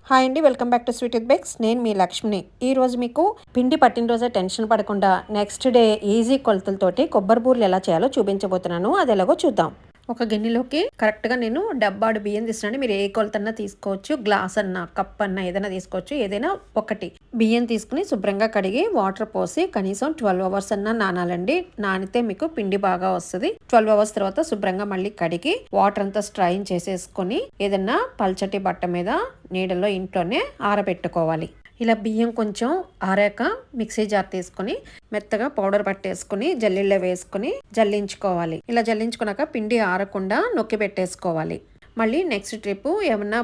Hi అండి, welcome back to sweet with bakes. నేను మీ లక్ష్మిని. ఈరోజు మీకు పిండి పట్టిన రోజే టెన్షన్ పడకుండా నెక్స్ట్ డే ఈజీ కొలతలతోటి కొబ్బరి బూరెలు ఎలా చేయాలో చూపించబోతున్నాను. అది ఎలాగో చూద్దాం. ఒక గిన్నెలోకి కరెక్ట్గా నేను డబ్బాడు బియ్యం తీసుకున్నాను. మీరు ఏ కొలతన్నా తీసుకోవచ్చు, గ్లాస్ అన్నా కప్ అన్నా ఏదైనా తీసుకోవచ్చు. ఏదైనా ఒకటి బియ్యం తీసుకుని శుభ్రంగా కడిగి వాటర్ పోసి కనీసం 12 అవర్స్ అన్నా నానాలండి. నానితే మీకు పిండి బాగా వస్తుంది. 12 అవర్స్ తర్వాత శుభ్రంగా మళ్ళీ కడిగి వాటర్ అంతా స్ట్రైన్ చేసేసుకొని ఏదన్నా పల్చటి బట్ట మీద నీడలో ఇంట్లోనే ఆరబెట్టుకోవాలి. ఇలా బియ్యం కొంచెం ఆరాక మిక్సీ జార్ తీసుకొని మెత్తగా పౌడర్ పట్టేసుకుని జల్లిళ్ళలో వేసుకుని జల్లించుకోవాలి. ఇలా జల్లించుకున్నాక పిండి ఆరకుండా నొక్కి పెట్టేసుకోవాలి. మళ్ళీ నెక్స్ట్ ట్రిప్ ఏమన్నా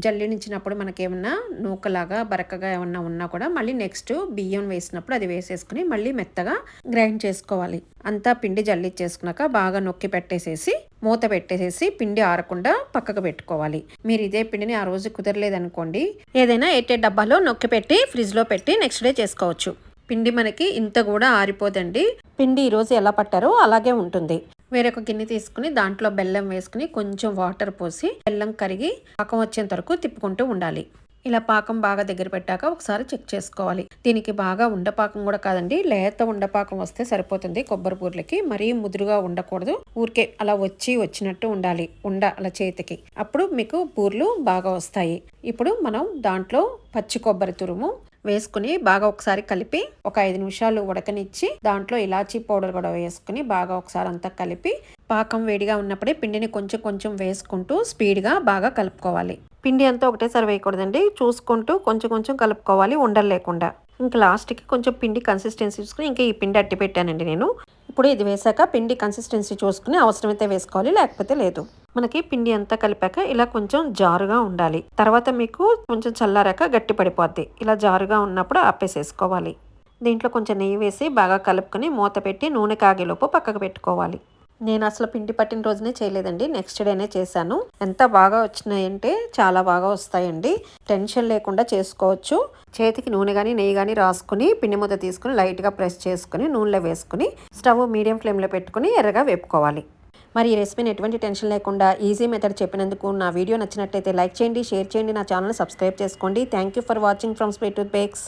జల్లించినప్పుడు మనకి ఏమన్నా నూకలాగా బరకగా ఏమన్నా ఉన్నా కూడా మళ్ళీ నెక్స్ట్ బియ్యం వేసినప్పుడు అది వేసేసుకుని మళ్ళీ మెత్తగా గ్రైండ్ చేసుకోవాలి. అంతా పిండి జల్లించేసుకున్నాక బాగా నొక్కి పెట్టేసేసి మూత పెట్టేసేసి పిండి ఆరకుండా పక్కకు పెట్టుకోవాలి. మీరు ఇదే పిండిని ఆ రోజు కుదరలేదనుకోండి, ఏదైనా ఎయిట్ డబ్బాలో నొక్కి పెట్టి ఫ్రిడ్జ్లో పెట్టి నెక్స్ట్ డే చేసుకోవచ్చు. పిండి మనకి ఇంత కూడా ఆరిపోదండి. పిండి ఈరోజు ఎలా పట్టారో అలాగే ఉంటుంది. వేరొక గిన్నె తీసుకుని దాంట్లో బెల్లం వేసుకుని కొంచెం వాటర్ పోసి బెల్లం కరిగి పాకం వచ్చేంత వరకు తిప్పుకుంటూ ఉండాలి. ఇలా పాకం బాగా దగ్గర పెట్టాక ఒకసారి చెక్ చేసుకోవాలి. దీనికి బాగా ఉండపాకం కూడా కాదండి, లేత ఉండపాకం వస్తే సరిపోతుంది. కొబ్బరి బూర్లకి మరీ ముదురుగా ఉండకూడదు. ఊరికే అలా వచ్చినట్టు ఉండాలి అలా చేతికి. అప్పుడు మీకు బూర్లు బాగా వస్తాయి. ఇప్పుడు మనం దాంట్లో పచ్చి కొబ్బరి తురుము వేసుకుని బాగా ఒకసారి కలిపి ఒక 5 నిమిషాలు ఉడకనిచ్చి దాంట్లో ఇలాచీ పౌడర్ కూడా వేసుకుని బాగా ఒకసారి అంతా కలిపి పాకం వేడిగా ఉన్నప్పుడే పిండిని కొంచెం కొంచెం వేసుకుంటూ స్పీడ్గా బాగా కలుపుకోవాలి. పిండి అంతా ఒకటేసారి వేయకూడదండి, చూసుకుంటూ కొంచెం కొంచెం కలుపుకోవాలి ఉండలు లేకుండా. ఇంకా లాస్ట్కి కొంచెం పిండి కన్సిస్టెన్సీ చూసుకుని ఇంకా ఈ పిండి అట్టి పెట్టానండి నేను. ఇప్పుడు ఇది వేసాక పిండి కన్సిస్టెన్సీ చూసుకుని అవసరమైతే వేసుకోవాలి, లేకపోతే లేదు. మనకి పిండి అంతా కలిపాక ఇలా కొంచెం జారుగా ఉండాలి. తర్వాత మీకు కొంచెం చల్లారాక గట్టి పడిపోద్ది. ఇలా జారుగా ఉన్నప్పుడు ఆపేసేసుకోవాలి. దీంట్లో కొంచెం నెయ్యి వేసి బాగా కలుపుకొని మూత పెట్టి నూనె కాగేలోపు పక్కకు పెట్టుకోవాలి. నేను అసలు పిండి పట్టిన రోజునే చేయలేదండి, నెక్స్ట్ డేనే చేశాను. ఎంత బాగా వచ్చినాయంటే చాలా బాగా వస్తాయండి. టెన్షన్ లేకుండా చేసుకోవచ్చు. చేతికి నూనె కానీ నెయ్యి కానీ రాసుకుని పిండి ముద్ద తీసుకుని లైట్గా ప్రెస్ చేసుకుని నూనెలో వేసుకుని స్టవ్ మీడియం ఫ్లేమ్లో పెట్టుకుని ఎర్రగా వేపుకోవాలి. మరి ఈ రెసిపీని ఎటువంటి టెన్షన్ లేకుండా ఈజీ మెథడ్ చెప్పినందుకు నా వీడియో నచ్చినట్లయితే లైక్ చేయండి, షేర్ చేయండి, నా ఛానల్ సబ్స్క్రైబ్ చేసుకోండి. Thank you for watching from sweet with bakes.